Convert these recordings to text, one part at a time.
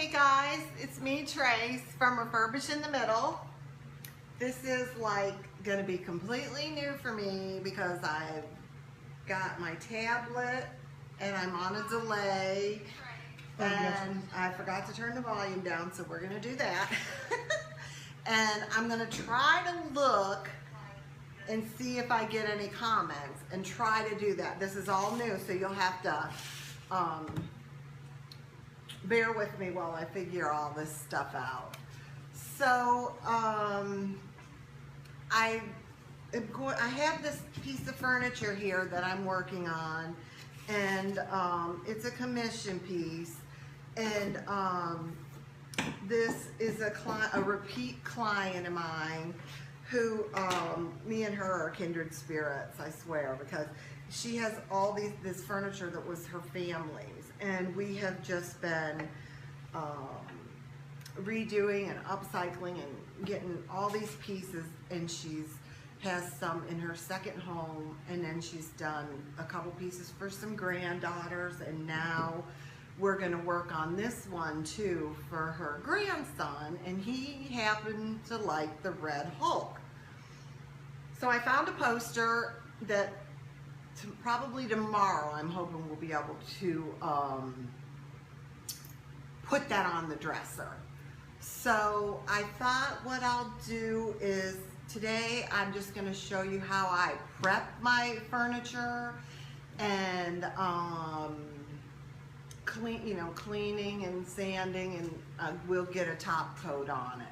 Hey guys, it's me, Trace, from Refurbish in the Middle. This is like gonna be completely new for me because I've got my tablet and I'm on a delay and I forgot to turn the volume down, so we're gonna do that. And I'm gonna try to look and see if I get any comments and try to do that. This is all new, so you'll have to bear with me while I figure all this stuff out. So I have this piece of furniture here that I'm working on, and it's a commission piece, and this is a repeat client of mine who me and her are kindred spirits, I swear, because she has all this furniture that was her family's, and we have just been redoing and upcycling and getting all these pieces, and has some in her second home, and then she's done a couple pieces for some granddaughters, and now we're going to work on this one too for her grandson, and he happened to like the Red Hulk. So I found a poster that probably tomorrow I'm hoping we'll be able to put that on the dresser. So I thought what I'll do is today I'm just going to show you how I prep my furniture and cleaning and sanding, and we'll get a top coat on it.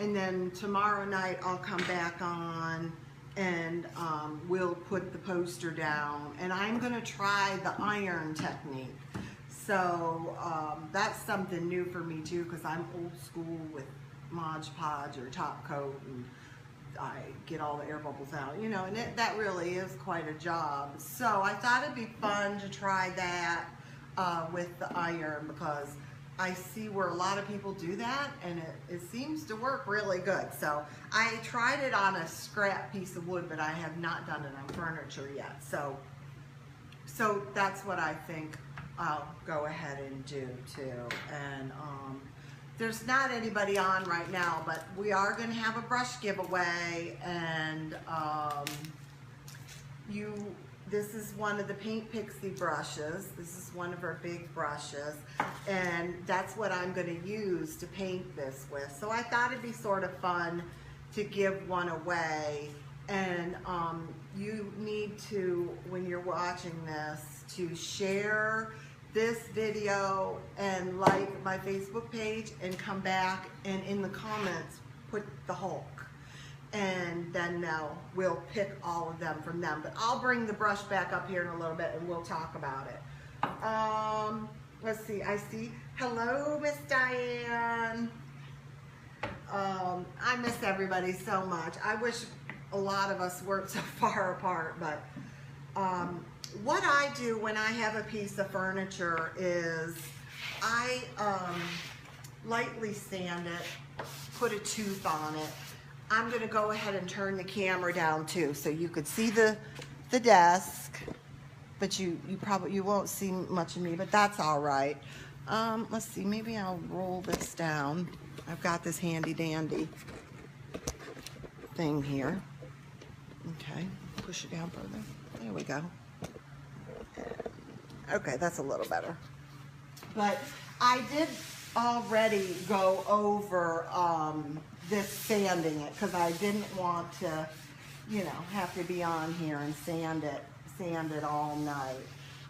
And then tomorrow night I'll come back on and we'll put the poster down, and I'm going to try the iron technique. So that's something new for me too, because I'm old school with Mod Podge or top coat, and I get all the air bubbles out, and that really is quite a job. So I thought it'd be fun to try that with the iron, because I see where a lot of people do that, and it seems to work really good. So I tried it on a scrap piece of wood, but I have not done it on furniture yet. So that's what I think I'll go ahead and do too. And there's not anybody on right now, but we are going to have a brush giveaway, and this is one of the Paint Pixie brushes. This is one of our big brushes, and that's what I'm going to use to paint this with. So I thought it'd be sort of fun to give one away, and you need to, when you're watching this, to share this video and like my Facebook page, and come back and in the comments put the Hulk. And then we'll pick all of them from them. But I'll bring the brush back up here in a little bit and we'll talk about it. Let's see, I see. Hello, Miss Diane. I miss everybody so much. I wish a lot of us weren't so far apart, but what I do when I have a piece of furniture is I lightly sand it, put a tooth on it. I'm going to go ahead and turn the camera down too, so you could see the desk, but you won't see much of me, but that's all right. Let's see, maybe I'll roll this down. I've got this handy dandy thing here. Okay, push it down further. There we go. Okay, that's a little better. But I did already go over this sanding it, because I didn't want to, have to be on here and sand it all night.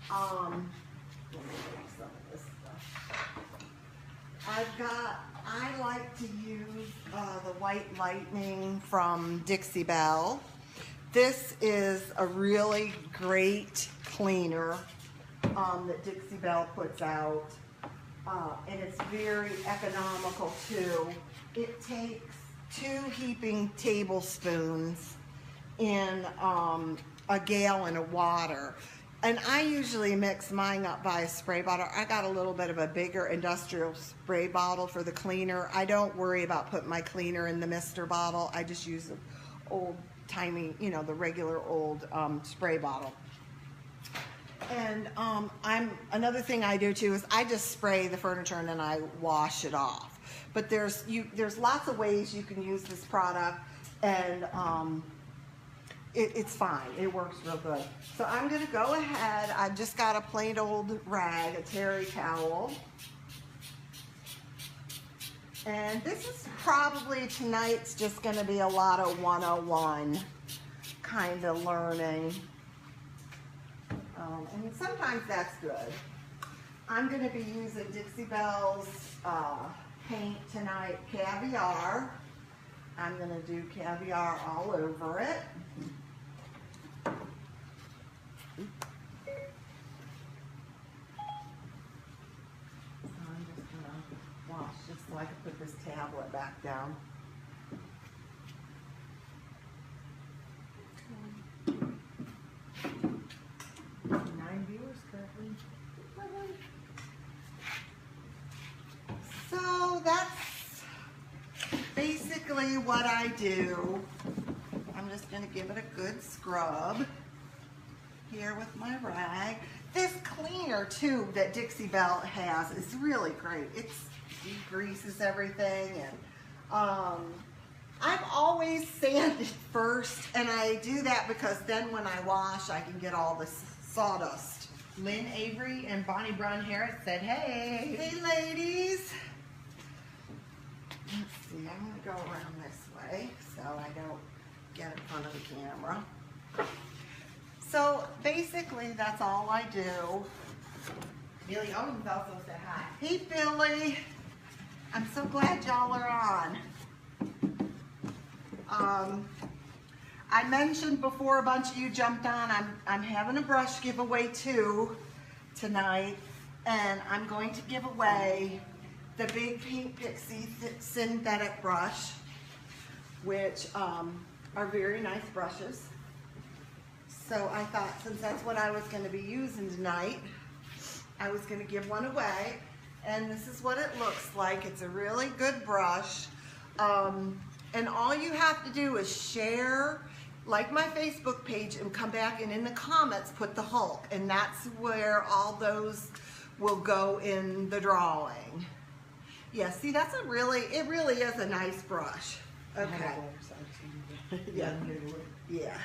Let me get some of this stuff. I like to use the White Lightning from Dixie Belle. This is a really great cleaner that Dixie Belle puts out, and it's very economical too. It takes 2 heaping tablespoons in a gallon of water, and I usually mix mine up by a spray bottle. I got a little bit of a bigger industrial spray bottle for the cleaner. I don't worry about putting my cleaner in the mister bottle. I just use an old timey, the regular old spray bottle. And another thing I do too is I just spray the furniture and then I wash it off. But there's lots of ways you can use this product, and it's fine. It works real good. So I'm gonna go ahead. I've just got a plain old rag, a terry towel. And this is probably tonight's just gonna be a lot of 101 kind of learning. And sometimes that's good. I'm going to be using Dixie Belle's paint tonight, Caviar. I'm going to do Caviar all over it. So I'm just going to wash just so I can put this tablet back down. So that's basically what I do. I'm just going to give it a good scrub here with my rag. This cleaner too that Dixie Belle has is really great. It degreases everything, and I've always sanded first, and I do that because then when I wash I can get all this sawdust. Lynn Avery and Bonnie Brown Harris said, hey. Hey ladies. Let's see, I'm going to go around this way so I don't get in front of the camera. So basically that's all I do. Billy Owens also said hi. Hey Billy. I'm so glad y'all are on. I mentioned before, a bunch of you jumped on, I'm having a brush giveaway too tonight, and I'm going to give away the Big Pink Pixie synthetic brush, which are very nice brushes. So I thought, since that's what I was going to be using tonight, I was going to give one away, and this is what it looks like. It's a really good brush, and all you have to do is share, like my Facebook page, and come back and in the comments put the Hulk, and that's where all those will go in the drawing. Yeah, see, that's it really is a nice brush. Okay. Yeah. Yeah.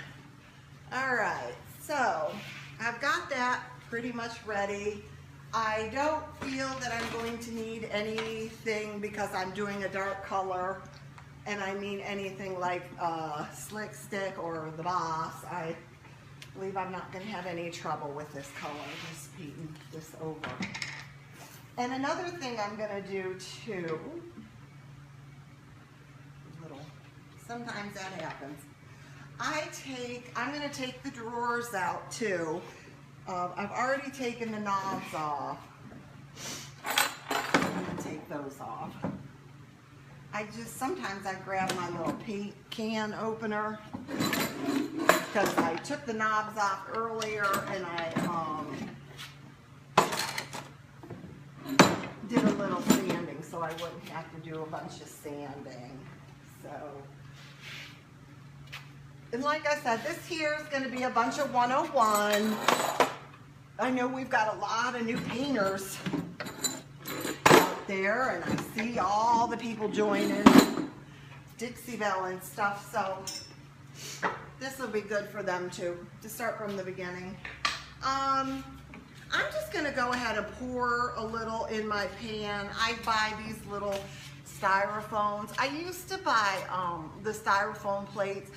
All right, so I've got that pretty much ready. I don't feel that I'm going to need anything because I'm doing a dark color. And I mean anything like Slick Stick or the Boss. I believe I'm not going to have any trouble with this color, just painting this over. And another thing I'm going to do too, sometimes that happens. I'm going to take the drawers out too. I've already taken the knobs off. I'm going to take those off. Sometimes I grab my little paint can opener because I took the knobs off earlier and I did a little sanding so I wouldn't have to do a bunch of sanding. So, and like I said, this here is going to be a bunch of 101. I know we've got a lot of new painters there, and I see all the people joining Dixie Belle and stuff, so this will be good for them too, to start from the beginning. I'm just going to go ahead and pour a little in my pan. I buy these little styrophones. I used to buy the styrofoam plates,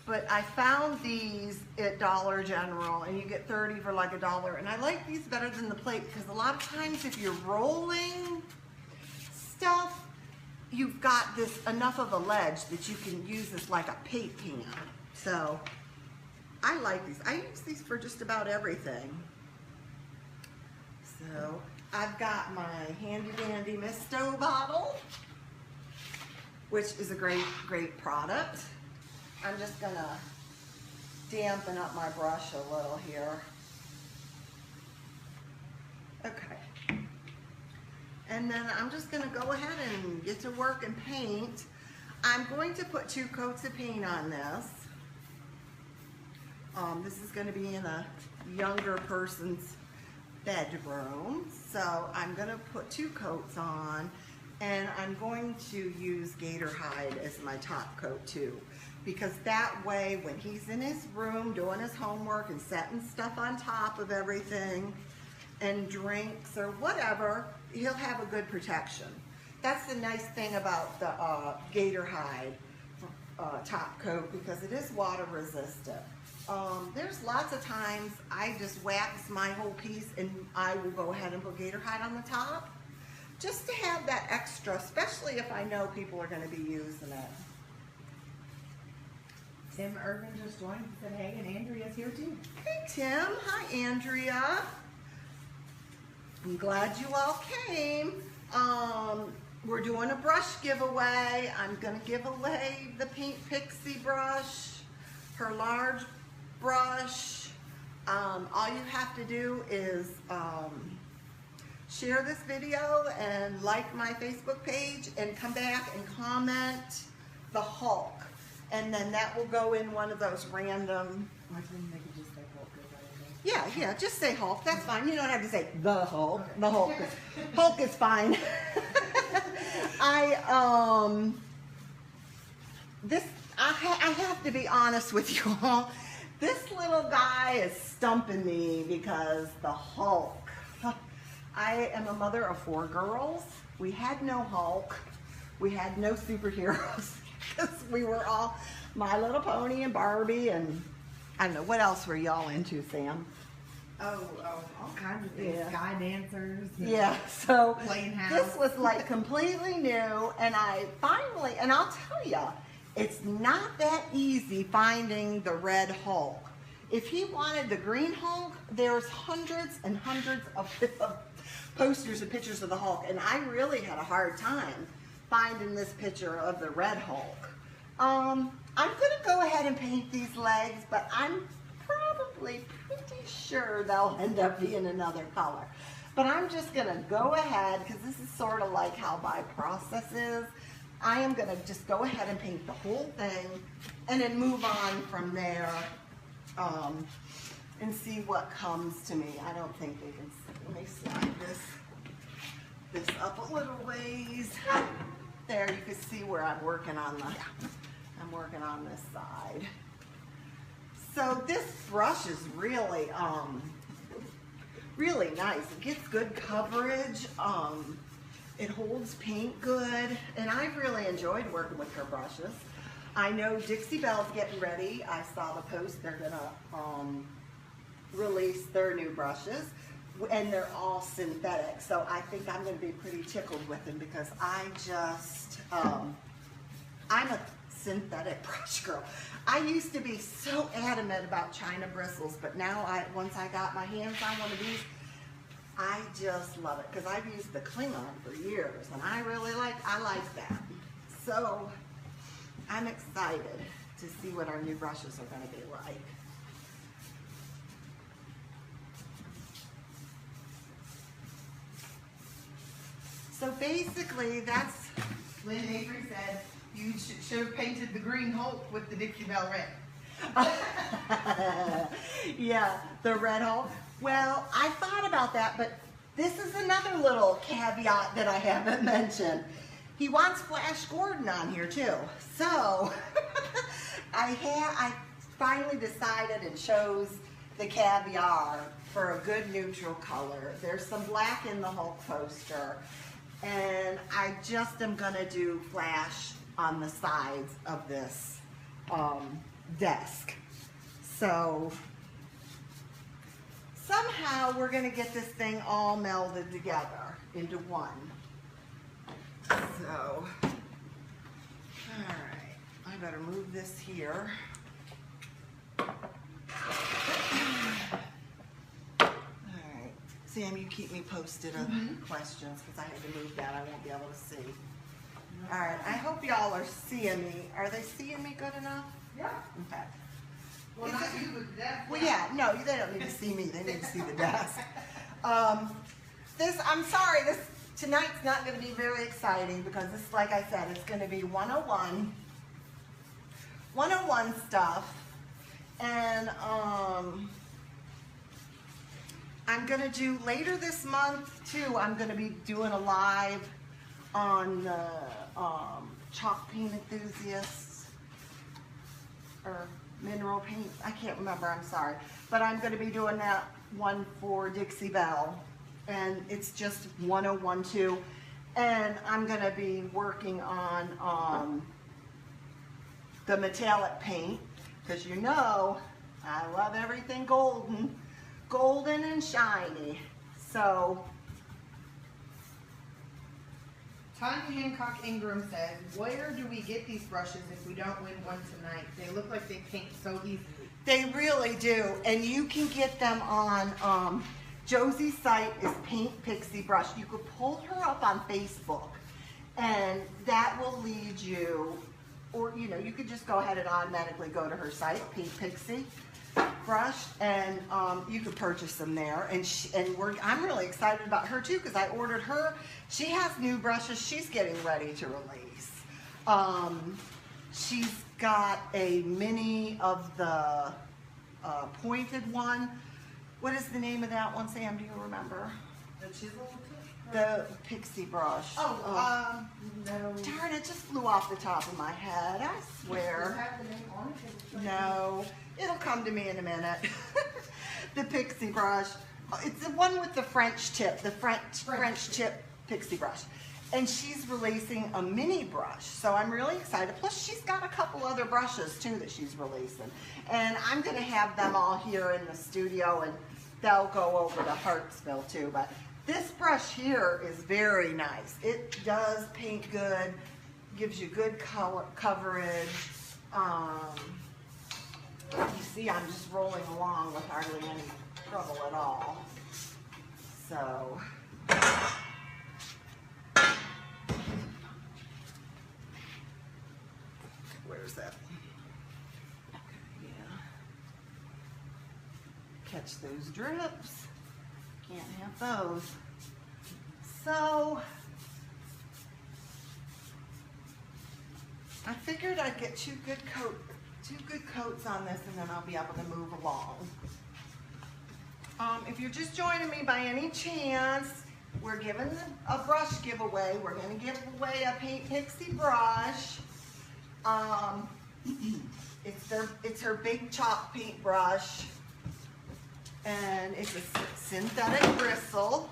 but I found these at Dollar General, and you get 30 for like $1, and I like these better than the plate because a lot of times if you're rolling stuff, you've got this enough of a ledge that you can use this like a paint pan. So I like these. I use these for just about everything. So I've got my handy dandy Misto bottle, which is a great product. I'm just gonna dampen up my brush a little here. Okay. And then I'm just going to go ahead and get to work and paint. I'm going to put 2 coats of paint on this. This is going to be in a younger person's bedroom. So I'm gonna put 2 coats on, and I'm going to use gator hide as my top coat too, because that way when he's in his room doing his homework and setting stuff on top of everything and drinks or whatever, he'll have a good protection. That's the nice thing about the gator hide top coat, because it is water resistant. There's lots of times I just wax my whole piece and I will go ahead and put gator hide on the top just to have that extra, especially if I know people are going to be using it. Tim Irvin just joined and said, hey, and Andrea's here too. Hey Tim, hi Andrea. I'm glad you all came. We're doing a brush giveaway. I'm gonna give away the Pink Pixie brush, her large brush. All you have to do is share this video and like my Facebook page and come back and comment the Hulk. And then that will go in one of those random. I think they could just say Hulk. Yeah, just say Hulk. That's fine. You don't have to say the Hulk. The Hulk is fine. I have to be honest with you all. This little guy is stumping me because the Hulk. I am a mother of 4 girls. We had no Hulk. We had no superheroes. Because we were all My Little Pony and Barbie, and I don't know, what else were y'all into, Sam? Oh, all kinds of things. Yeah. Sky dancers. Yeah, so Playing house. this was like completely new, and I finally, and I'll tell you, it's not that easy finding the red Hulk. If he wanted the green Hulk, there's hundreds and hundreds of posters and pictures of the Hulk, and I really had a hard time finding this picture of the red Hulk. I'm gonna go ahead and paint these legs, but I'm probably pretty sure they'll end up being another color. But I'm just gonna go ahead, because this is sort of like how my process is. I am gonna just go ahead and paint the whole thing and then move on from there and see what comes to me. I don't think they can see. Let me slide this up a little ways. There, you can see where I'm working on I'm working on this side. So this brush is really, really nice. It gets good coverage. It holds paint good, and I've really enjoyed working with her brushes. I know Dixie Belle's getting ready. I saw the post. They're gonna release their new brushes, and they're all synthetic. So I think I'm gonna be pretty tickled with them, because I just, I'm a synthetic brush girl. I used to be so adamant about China bristles, but now once I got my hands on one of these, I just love it, because I've used the Klingon for years, and I like that. So I'm excited to see what our new brushes are going to be like. So basically, that's Lynn Avery said you should have painted the green Hulk with the Dixie Belle red. yeah, the red Hulk. Well, I thought about that, but this is another little caveat that I haven't mentioned. He wants Flash Gordon on here too. So I finally decided and chose the caviar for a good neutral color. There's some black in the Hulk poster, and I just am gonna do Flash on the sides of this desk. So somehow we're gonna get this thing all melded together into one. So, all right, I better move this here. All right, Sam, you keep me posted of questions, because I had to move that. I won't be able to see. All right, I hope y'all are seeing me. Are they seeing me good enough? Yeah. Okay. Well, not you with that. Well, yeah, no, they don't need to see me. They need to see the desk. I'm sorry, tonight's not going to be very exciting, because this, like I said, it's going to be 101 stuff. And I'm gonna do later this month too, I'm gonna be doing a live on the chalk paint enthusiasts or mineral paint. I can't remember, I'm sorry. But I'm gonna be doing that one for Dixie Belle. And it's just 1012. And I'm gonna be working on the metallic paint, because you know I love everything golden and shiny. So Tanya Hancock Ingram says, where do we get these brushes if we don't win one tonight? They look like they paint so easily. they really do, and you can get them on Josie's site is Paint Pixie Brush. You could pull her up on Facebook, and that will lead you, or you know, you could just go ahead and automatically go to her site, Paint Pixie Brush, and you could purchase them there. And I'm really excited about her too, because I ordered her. She has new brushes she's getting ready to release. She's got a mini of the pointed one. What is the name of that one, Sam? Do you remember? The chisel tip? The pixie brush. No. Darn, it just flew off the top of my head. I Does it swear. have the name on it? No, it'll come to me in a minute. The pixie brush. It's the one with the French tip, the French tip pixie brush. And she's releasing a mini brush, so I'm really excited. Plus, she's got a couple other brushes too that she's releasing. And I'm gonna have them all here in the studio, and they'll go over to Hartsville too. But this brush here is very nice. It does paint good, gives you good color coverage. You see, I'm just rolling along with hardly any trouble at all. So. Where's that? Okay, yeah. Catch those drips. Can't have those. So, I figured I'd get two good coats on this, and then I'll be able to move along. If you're just joining me by any chance, we're giving a brush giveaway. We're going to give away a Paint Pixie brush. It's her big chalk paint brush, and it's a synthetic bristle,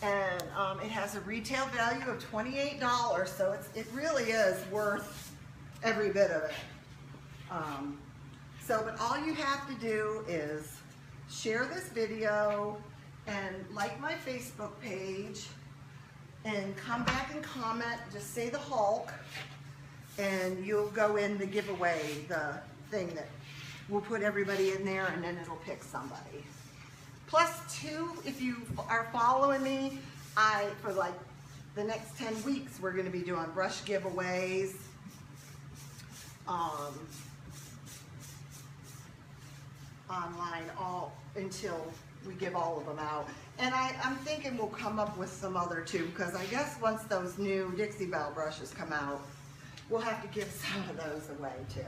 and it has a retail value of $28, so it really is worth every bit of it. But all you have to do is share this video and like my Facebook page, and come back and comment, just say the Hulk, and you'll go in to give away the thing that we'll put everybody in there, and then it'll pick somebody. Plus two, if you are following me, for like the next 10 weeks, we're gonna be doing brush giveaways. Online until we give all of them out. And I'm thinking we'll come up with some other too, because I guess once those new Dixie Belle brushes come out, we'll have to give some of those away too.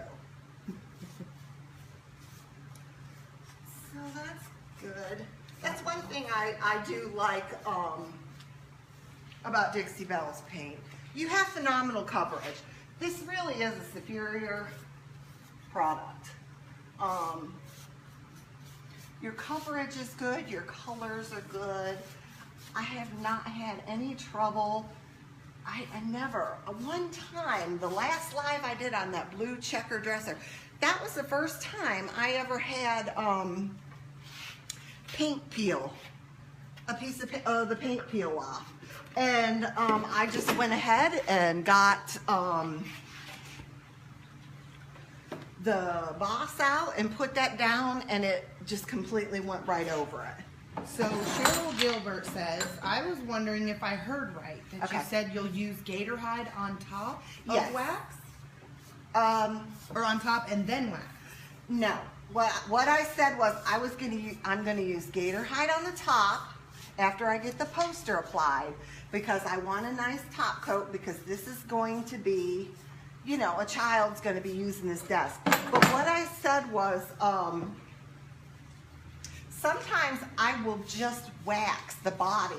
So that's good. That's one thing I do like about Dixie Belle's paint. You have phenomenal coverage. This really is a superior product. Your coverage is good, your colors are good. I have not had any trouble. I never, one time, the last live I did on that blue checker dresser, that was the first time I ever had paint peel, a piece of the paint peel off. And I just went ahead and got the boss out and put that down, and it just completely went right over it. So Cheryl Gilbert says, I was wondering if I heard right, that you said you'll use gator hide on top of wax? Or on top and then wax? No. What I said was I'm gonna use gator hide on the top after I get the poster applied, because I want a nice top coat, because this is going to be, you know, a child's gonna be using this desk. But what I said was, sometimes I will just wax the body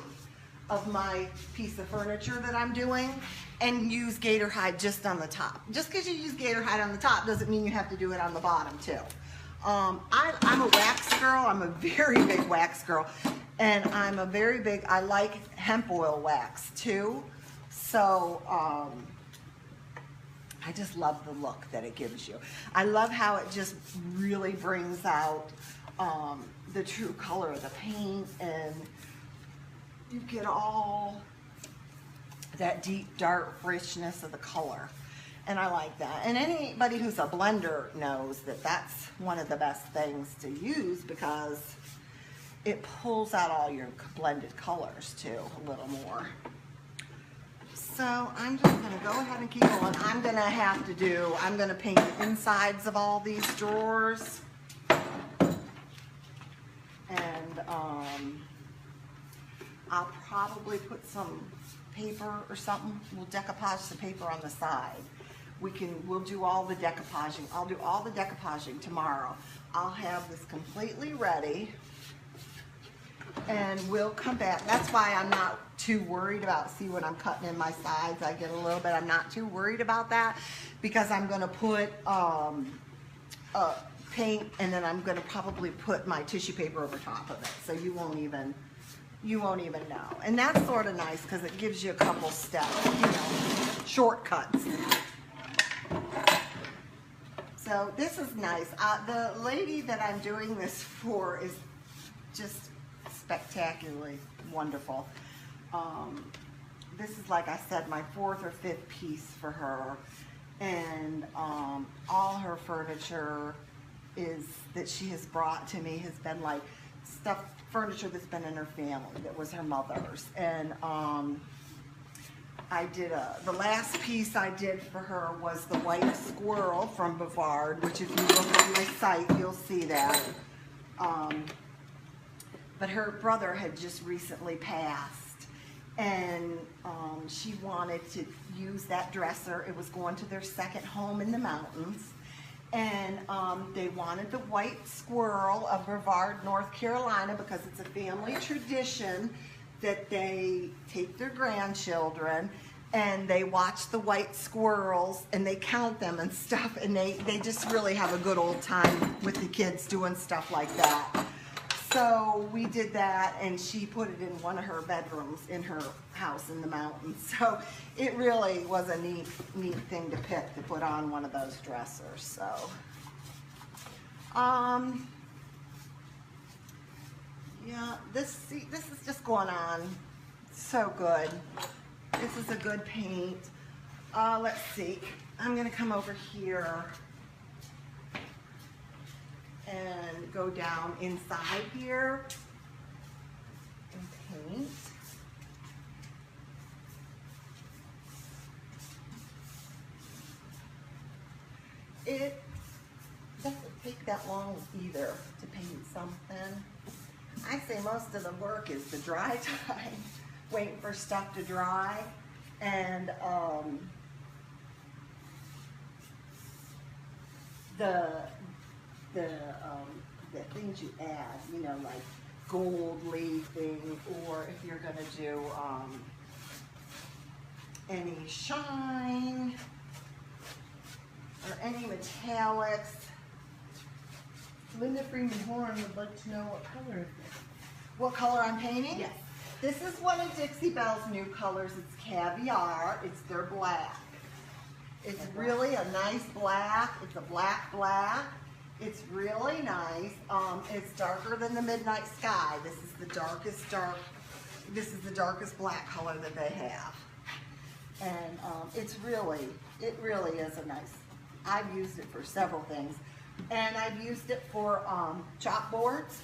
of my piece of furniture that I'm doing and use gator hide just on the top. Just because you use gator hide on the top doesn't mean you have to do it on the bottom too. I'm a wax girl. I'm a very big wax girl. And I'm a very big, I like hemp oil wax too. So I just love the look that it gives you. I love how it just really brings out the true color of the paint, and you get all that deep, dark richness of the color. And I like that. And anybody who's a blender knows that that's one of the best things to use, because it pulls out all your blended colors too a little more. So I'm just going to go ahead and keep going. I'm going to paint the insides of all these drawers. And I'll probably put some paper or something. We'll decoupage the paper on the side. We'll do all the decoupaging. I'll do all the decoupaging tomorrow. I'll have this completely ready, and we'll come back. That's why I'm not too worried about, see when I'm cutting in my sides, I get a little bit, I'm not too worried about that, because I'm going to put paint, and then I'm going to probably put my tissue paper over top of it, so you won't even know. And that's sort of nice because it gives you a couple steps, you know, shortcuts. So this is nice. The lady that I'm doing this for is just spectacularly wonderful. This is, like I said, my 4th or 5th piece for her, and all her furniture that she has brought to me has been like furniture that's been in her family, that was her mother's. And the last piece I did for her was the white squirrel from Bavard, which if you look on my site, you'll see that. But her brother had just recently passed, and she wanted to use that dresser. It was going to their second home in the mountains, and they wanted the white squirrel of Brevard, North Carolina, because it's a family tradition that they take their grandchildren and they watch the white squirrels and they count them and stuff, and they just really have a good old time with the kids doing stuff like that. So we did that, and she put it in one of her bedrooms in her house in the mountains. So it really was a neat thing to pick to put on one of those dressers. So yeah, this is just going on so good. This is a good paint. Let's see. I'm gonna come over here and go down inside here and paint. It doesn't take that long either to paint something. I say most of the work is the dry time, waiting for stuff to dry, and the things you add, you know, like gold leafing, or if you're going to do any shine or any metallics. Linda Freeman Horn would like to know what color is this? What color I'm painting? Yes. This is one of Dixie Belle's new colors. It's caviar. It's their black. It's really a nice black. It's a black. It's really nice. It's darker than the midnight sky. This is the darkest dark. This is the darkest black color that they have. And it really is a nice. I've used it for several things. And I've used it for chalkboards.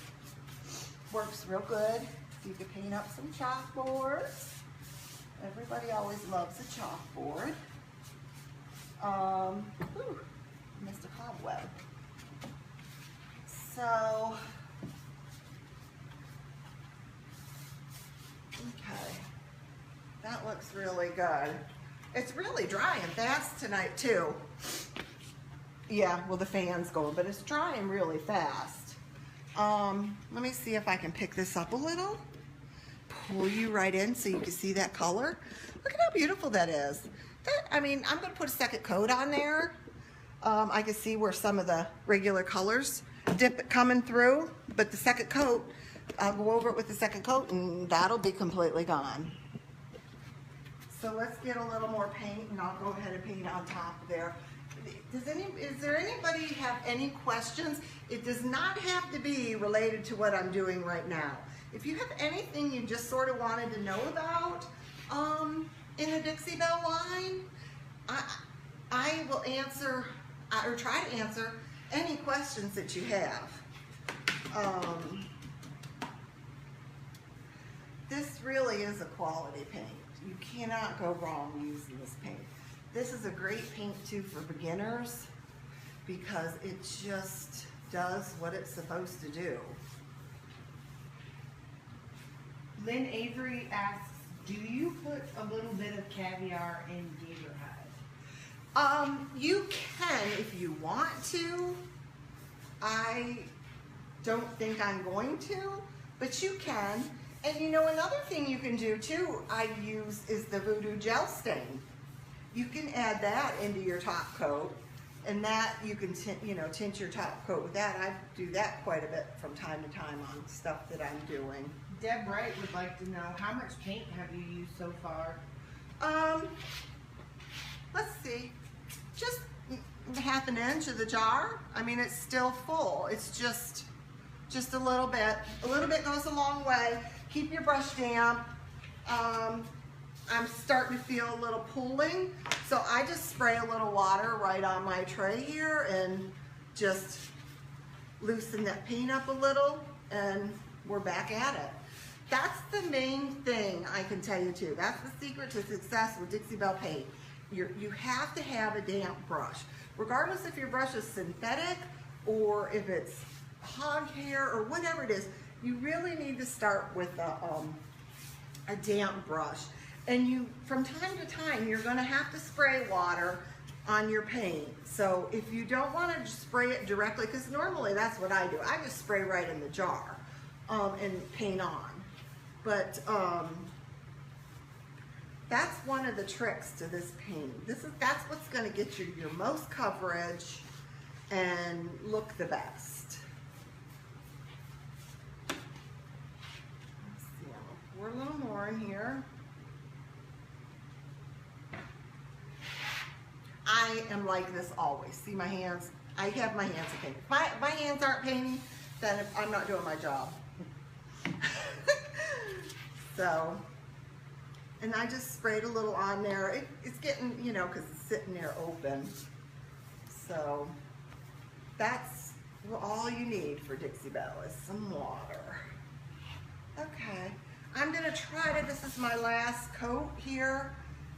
Works real good. You can paint up some chalkboards. Everybody always loves a chalkboard. Ooh, missed a cobweb. So, okay, that looks really good. It's really drying fast tonight too. Yeah, well the fan's going, but it's drying really fast. Let me see if I can pick this up a little. Pull you right in so you can see that color. Look at how beautiful that is. I mean, I'm going to put a second coat on there. I can see where some of the regular colors coming through, but the second coat, I'll go over it with the second coat and that'll be completely gone. So let's get a little more paint and I'll go ahead and paint on top there. Is there anybody have any questions? It does not have to be related to what I'm doing right now. If you have anything you just sort of wanted to know about in the Dixie Belle line, I will answer or try to answer any questions that you have. This really is a quality paint. You cannot go wrong using this paint. This is a great paint too for beginners because it just does what it's supposed to do. Lynn Avery asks, do you put a little bit of caviar in gator hide? You can if you want to. I don't think I'm going to, but you can. And you know, another thing you can do too, I use is the Voodoo Gel Stain. You can add that into your top coat, and that you can tint your top coat with that. I do that quite a bit from time to time on stuff that I'm doing. Deb Wright would like to know, how much paint have you used so far? Let's see, just half an inch of the jar. I mean, it's still full. It's just a little bit. A little bit goes a long way. Keep your brush damp. I'm starting to feel a little pooling, so I just spray a little water right on my tray here and just loosen that paint up a little, and we're back at it. That's the main thing I can tell you too. That's the secret to success with Dixie Belle paint. You have to have a damp brush. Regardless if your brush is synthetic or if it's hog hair or whatever it is, you really need to start with a damp brush. And you, from time to time, you're going to have to spray water on your paint. So if you don't want to spray it directly, because normally that's what I do. I just spray right in the jar and paint on. But that's one of the tricks to this paint. That's what's going to get you your most coverage and look the best. Let's see, I'll pour a little more in here. I am like this always. See my hands? I have my hands to paint. If my hands aren't painting, then I'm not doing my job. So, and I just sprayed a little on there. It's getting, you know, because it's sitting there open. So, that's all you need for Dixie Belle is some water. Okay, I'm going to try to, this is my last coat here.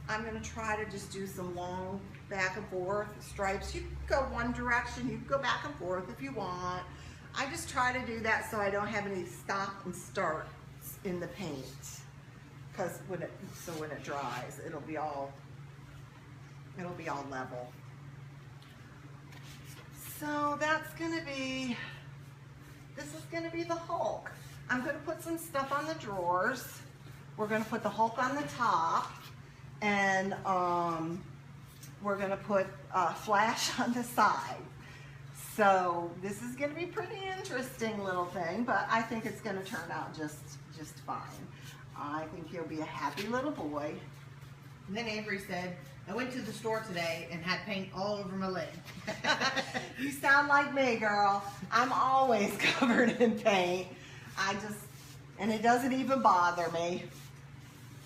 I'm going to try to just do some long back and forth stripes. You can go one direction, you can go back and forth if you want. I just try to do that so I don't have any stop and starts in the paint. Because when it dries, it'll be all level. So that's going to be, this is going to be the Hulk. I'm going to put some stuff on the drawers. We're going to put the Hulk on the top. And we're going to put Flash on the side. So this is going to be pretty interesting little thing, but I think it's going to turn out just fine. I think he'll be a happy little boy. And then Avery said, I went to the store today and had paint all over my leg. You sound like me, girl. I'm always covered in paint. And it doesn't even bother me.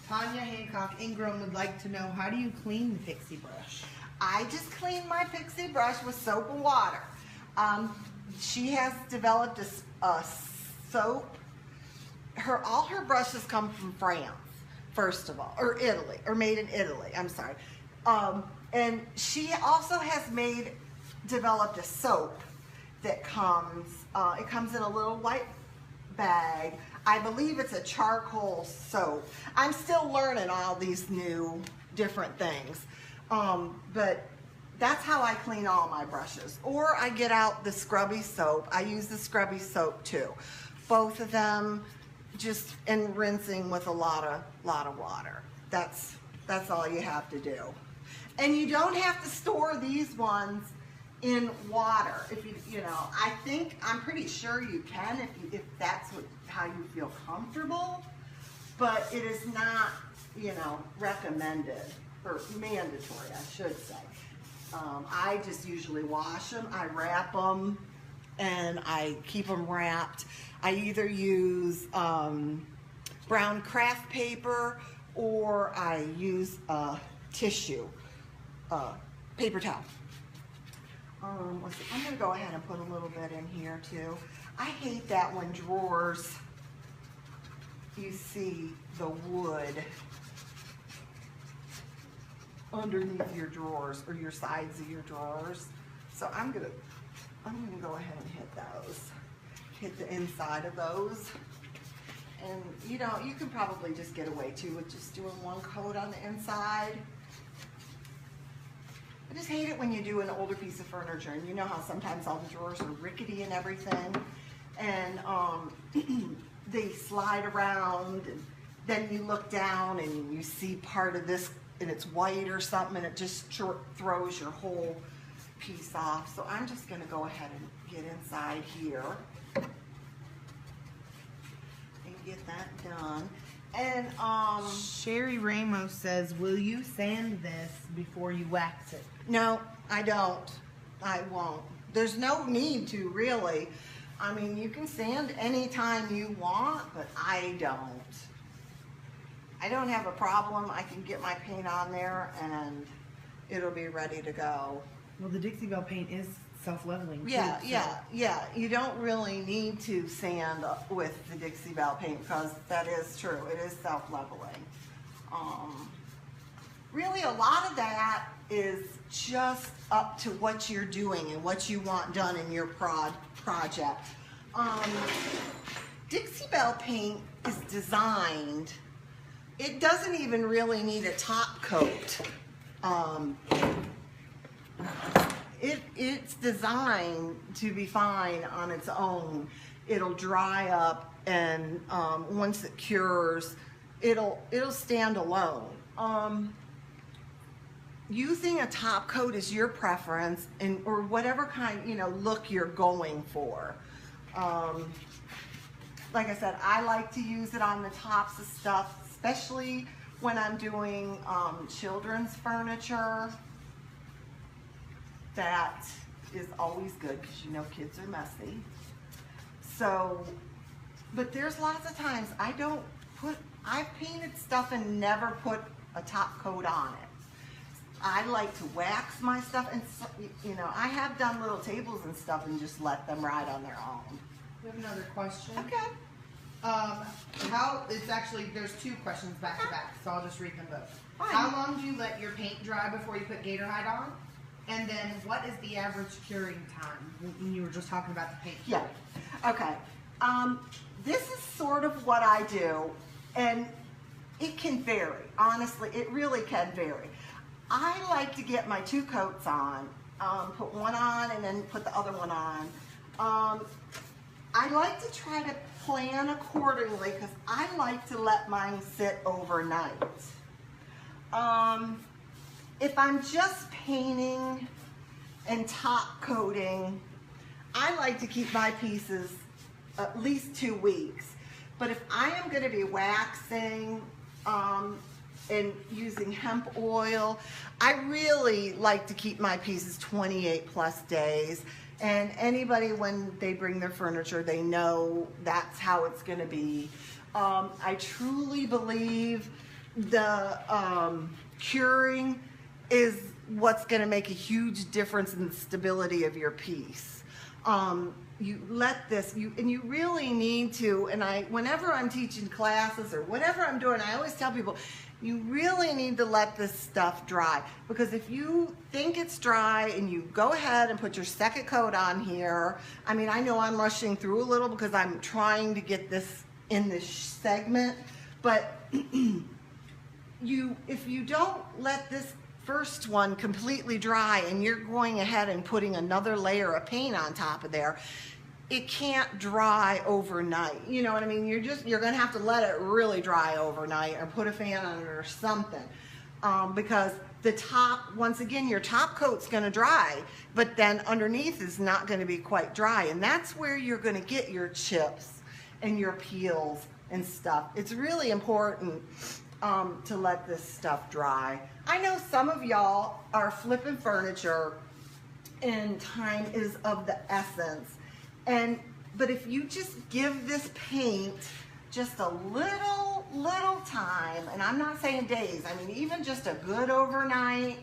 Tanya Hancock Ingram would like to know, how do you clean the pixie brush? I just clean my pixie brush with soap and water. She has developed a soap. All her brushes come from France, first of all, or Italy, or made in Italy, I'm sorry. And she also has developed a soap that comes, it comes in a little white bag. I believe it's a charcoal soap. I'm still learning all these new different things. But that's how I clean all my brushes. Or I get out the scrubby soap. I use the scrubby soap too. Both of them, just and rinsing with a lot of water. That's all you have to do. And you don't have to store these ones in water. If you know, I'm pretty sure you can if that's how you feel comfortable, but it is not, you know, recommended or mandatory, I should say. I just usually wash them, I wrap them, and I keep them wrapped. I either use brown craft paper or I use tissue, paper towel. Let's see. I'm going to go ahead and put a little bit in here too. I hate that when drawers, you see the wood underneath your drawers or your sides of your drawers. So I'm gonna go ahead and hit those. Hit the inside of those. And you know, you can probably just get away too with just doing one coat on the inside. I just hate it when you do an older piece of furniture and you know how sometimes all the drawers are rickety and everything, and they slide around, and then you look down and you see part of this and it's white or something, and it just throws your whole piece off. So I'm just going to go ahead and get inside here and get that done. And Sherry Ramos says, will you sand this before you wax it? No, I don't. I won't. There's no need to, really. I mean, you can sand anytime you want, but I don't. I don't have a problem. I can get my paint on there and it'll be ready to go. Well, the Dixie Belle paint is self-leveling. Yeah, too, yeah. You don't really need to sand with the Dixie Belle paint because that is true. It is self-leveling. Really, a lot of that is just up to what you're doing and what you want done in your project. Dixie Belle paint is designed. It doesn't even really need a top coat. It's designed to be fine on its own. It'll dry up, and once it cures, it'll stand alone. Using a top coat is your preference, or whatever kind look you're going for. Like I said, I like to use it on the tops of stuff, especially when I'm doing children's furniture. That is always good because kids are messy. So, but there's lots of times I've painted stuff and never put a top coat on it. I like to wax my stuff, and I have done little tables and stuff and just let them ride on their own. We have another question. Okay. There's two questions back to back, so I'll just read them both. Fine. How long do you let your paint dry before you put Gator Hide on? And then what is the average curing time when you were just talking about the paint? Yeah. Okay. This is sort of what I do, and it can vary. Honestly, it really can vary. I like to get my two coats on, put one on and then put the other one on. I like to try to plan accordingly because I like to let mine sit overnight. If I'm just painting and top coating, I like to keep my pieces at least 2 weeks. But if I am going to be waxing and using hemp oil, I really like to keep my pieces 28 plus days. And anybody, when they bring their furniture, they know that's how it's going to be. I truly believe the curing is what's going to make a huge difference in the stability of your piece. You let this, and you really need to, and whenever I'm teaching classes or whatever I'm doing, I always tell people, you really need to let this stuff dry, because if you think it's dry and you go ahead and put your second coat on here, I mean, I know I'm rushing through a little because I'm trying to get this in this segment, but if you don't let this first one completely dry and you're going ahead and putting another layer of paint on top of there, it can't dry overnight. You know what I mean? You're gonna have to let it really dry overnight or put a fan on it or something. Because the top, once again, your top coat's gonna dry, but then underneath is not gonna be quite dry. And that's where you're gonna get your chips and your peels and stuff. It's really important to let this stuff dry. I know some of y'all are flipping furniture and time is of the essence. But if you just give this paint just a little time, and I'm not saying days, I mean even just a good overnight,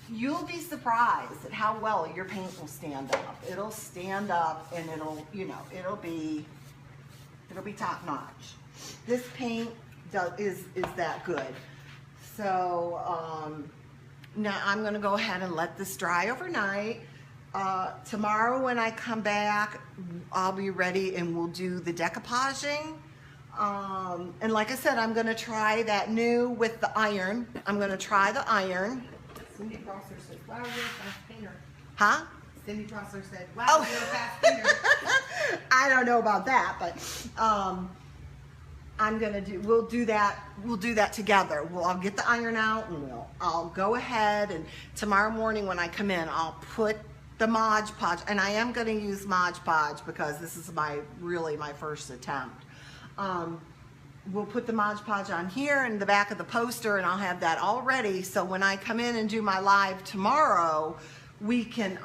you'll be surprised at how well your paint will stand up. It'll stand up and it'll be top notch. This paint is that good. So now I'm gonna go ahead and let this dry overnight. Tomorrow when I come back, I'll be ready and we'll do the decoupaging. And like I said, I'm gonna try that new with the iron. I'm gonna try the iron. Cindy Prosser said, wow, you're a fast painter. Huh? Cindy Prosser said, wow, you're a fast painter. I don't know about that, but we'll do that together. I'll get the iron out and I'll go ahead, and tomorrow morning when I come in, I'll put the Mod Podge, and I am going to use Mod Podge because this is really my first attempt. We'll put the Mod Podge on here in the back of the poster, and I'll have that all ready, so when I come in and do my live tomorrow, we can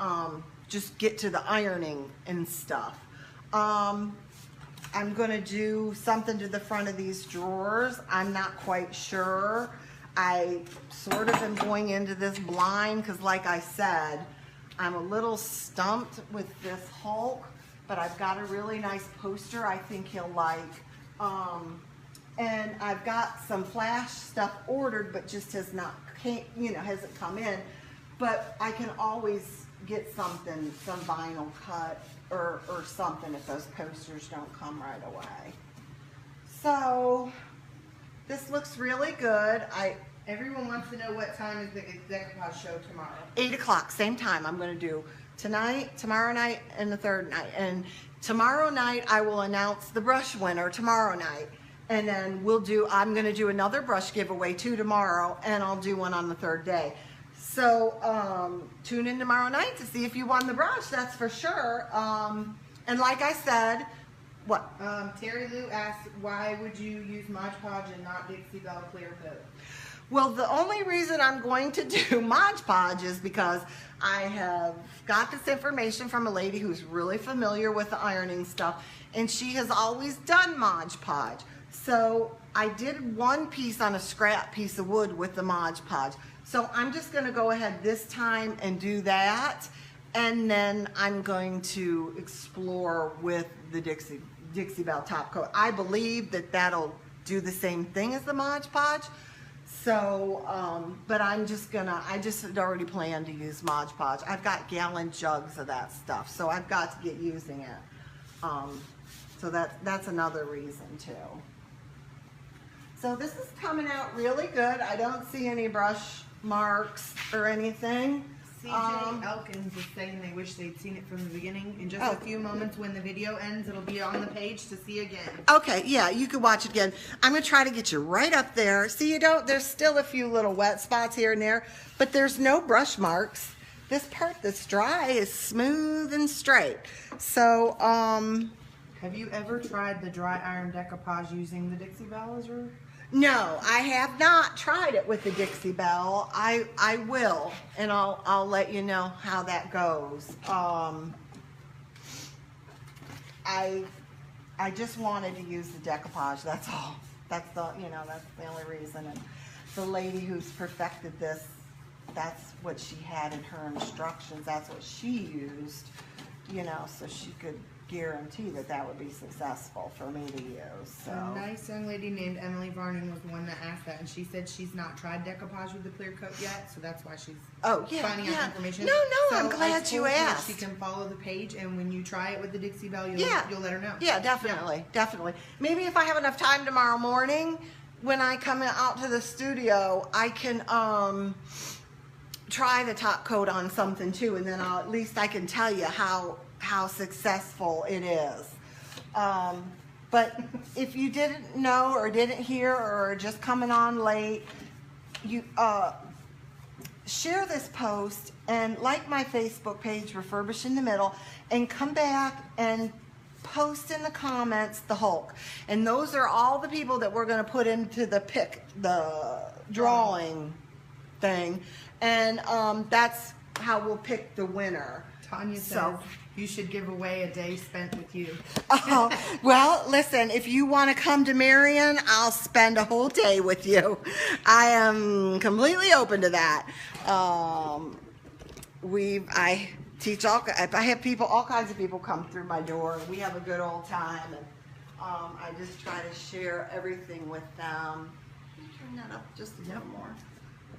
just get to the ironing and stuff. I'm going to do something to the front of these drawers. I'm not quite sure. I sort of am going into this blind because, like I said, I'm a little stumped with this Hulk, but I've got a really nice poster I think he'll like. And I've got some flash stuff ordered, but just hasn't come in. But I can always get something, some vinyl cut or something if those posters don't come right away. So this looks really good. Everyone wants to know what time is the decoupage show tomorrow. 8 o'clock, same time. I'm going to do tonight, tomorrow night, and the third night. And tomorrow night I will announce the brush winner tomorrow night. And then I'm going to do another brush giveaway too tomorrow, and I'll do one on the third day. So tune in tomorrow night to see if you won the brush, that's for sure. And like I said, what? Terry Lou asked, why would you use Mod Podge and not Dixie Belle Clear Coat? Well, the only reason I'm going to do Mod Podge is because I have got this information from a lady who's really familiar with the ironing stuff, and she has always done Mod Podge. So I did one piece on a scrap piece of wood with the Mod Podge. So I'm just going to go ahead this time and do that, and then I'm going to explore with the Dixie Belle top coat. I believe that that'll do the same thing as the Mod Podge. So, but I just had already planned to use Mod Podge. I've got gallon jugs of that stuff, so I've got to get using it. So that's another reason too. So this is coming out really good. I don't see any brush marks or anything. CJ Elkins is saying they wish they'd seen it from the beginning. In just a few moments when the video ends, it'll be on the page to see again. Okay, yeah, you can watch it again. I'm going to try to get you right up there. See, there's still a few little wet spots here and there, but there's no brush marks. This part that's dry is smooth and straight. So, have you ever tried the dry iron decoupage using the Dixie Belle as your... No, I have not tried it with the Dixie Belle. I will, and I'll let you know how that goes. I just wanted to use the decoupage. That's all. That's the only reason. And the lady who's perfected this, that's what she had in her instructions. That's what she used, so she could guarantee that would be successful for me to use. So a nice young lady named Emily Varning was the one that asked that, and she said she's not tried decoupage with the clear coat yet, so that's why she's finding out information. No, so I'm glad you asked. She can follow the page, and when you try it with the Dixie Belle, you'll let her know. Yeah, definitely. Maybe if I have enough time tomorrow morning, when I come out to the studio, I can try the top coat on something too, and then at least I can tell you how successful it is. But if you didn't know or didn't hear or just coming on late, you share this post and like my Facebook page, Refurbish in the Middle, and come back and post in the comments the Hulk. And those are all the people that we're going to put into the drawing thing. And that's how we'll pick the winner. Tanya says you should give away a day spent with you. Well, listen, if you want to come to Marion, I'll spend a whole day with you. I am completely open to that. I teach I have people, all kinds of people come through my door. We have a good old time, and I just try to share everything with them. Can you turn that up just a little more?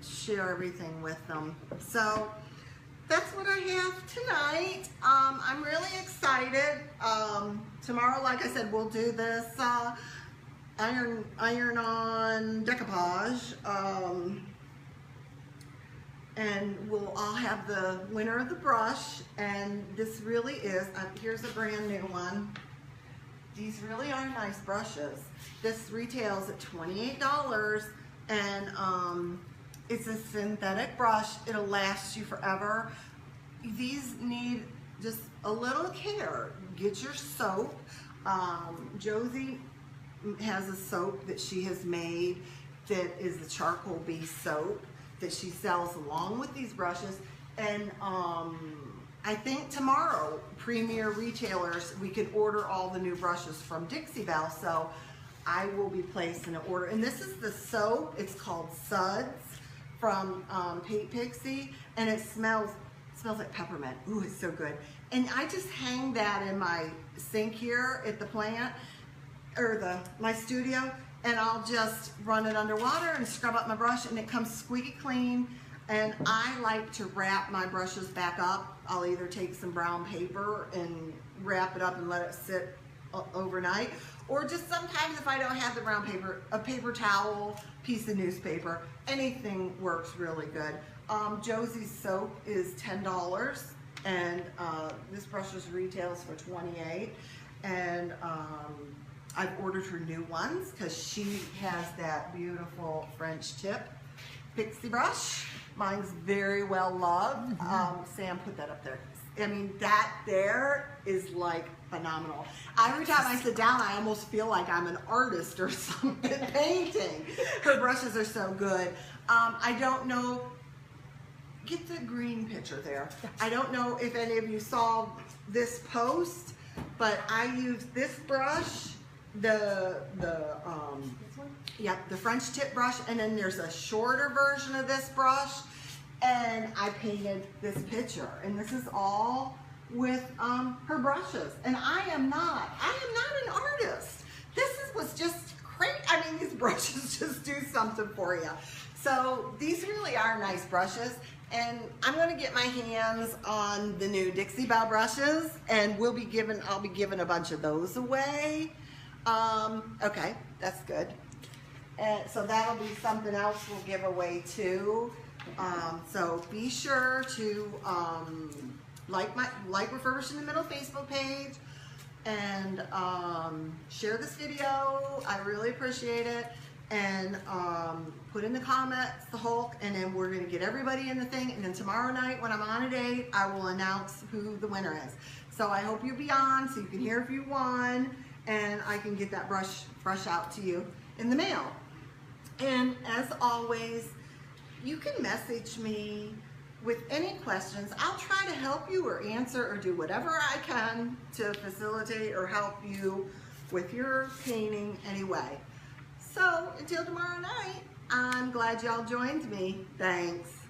Share everything with them. So that's what I have tonight. I'm really excited. Tomorrow, like I said, we'll do this iron-on decoupage. And we'll all have the winner of the brush, and this really is, here's a brand new one. These really are nice brushes. This retails at $28, and it's a synthetic brush. It'll last you forever. These need just a little care. Get your soap. Josie has a soap that she has made that is the charcoal bee soap that she sells along with these brushes. And I think tomorrow, premier retailers, we can order all the new brushes from Dixie Belle. So I will be placing an order. And this is the soap. It's called Suds from Paint Pixie, and it smells like peppermint. Ooh, it's so good. And I just hang that in my sink here at the plant, or my studio, and I'll just run it underwater and scrub up my brush, and it comes squeaky clean. And I like to wrap my brushes back up. I'll either take some brown paper and wrap it up and let it sit overnight, or just sometimes if I don't have the brown paper, a paper towel, piece of newspaper, anything works really good. Josie's soap is $10, and this brush retails for $28, and I've ordered her new ones because she has that beautiful French tip pixie brush. Mine's very well loved. Sam put that up there. I mean, that there is like phenomenal. Every time I sit down, I almost feel like I'm an artist or something painting. Her brushes are so good. I don't know, get the green picture there. I don't know if any of you saw this post, but I use this brush, the French tip brush, and then there's a shorter version of this brush, and I painted this picture, and this is all with her brushes. And I am not an artist. Was just great. I mean, these brushes just do something for you. So these really are nice brushes, and I'm going to get my hands on the new Dixie Belle brushes, and I'll be giving a bunch of those away. Okay, that's good. And so that'll be something else we'll give away too. So be sure to like Refurbish in the Middle Facebook page, and share this video. I really appreciate it. And put in the comments the Hulk, and then we're going to get everybody in the thing, and then tomorrow night when I'm on a date, I will announce who the winner is. So I hope you'll be on so you can hear if you won, and I can get that brush out to you in the mail. And as always, you can message me with any questions. I'll try to help you or answer or do whatever I can to facilitate or help you with your painting anyway. So until tomorrow night, I'm glad y'all joined me. Thanks.